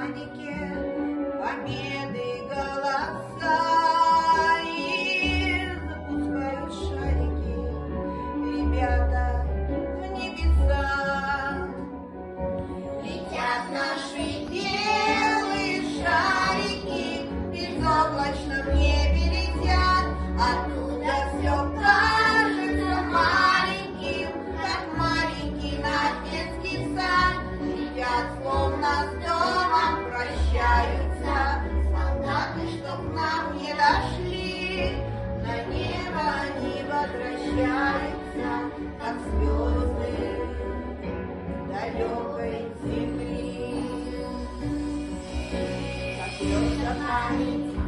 прянике победы голоса, и запускают шарики ребята в небеса. Летят наши белые шарики, в безоблачном небе летят, оттуда все кажется маленьким, как маленький наш детский сад. Летят, словно с домом прощаются, солдаты, что к нам не дошли. На небо они возвращаются, как звезды далекой земли. Как память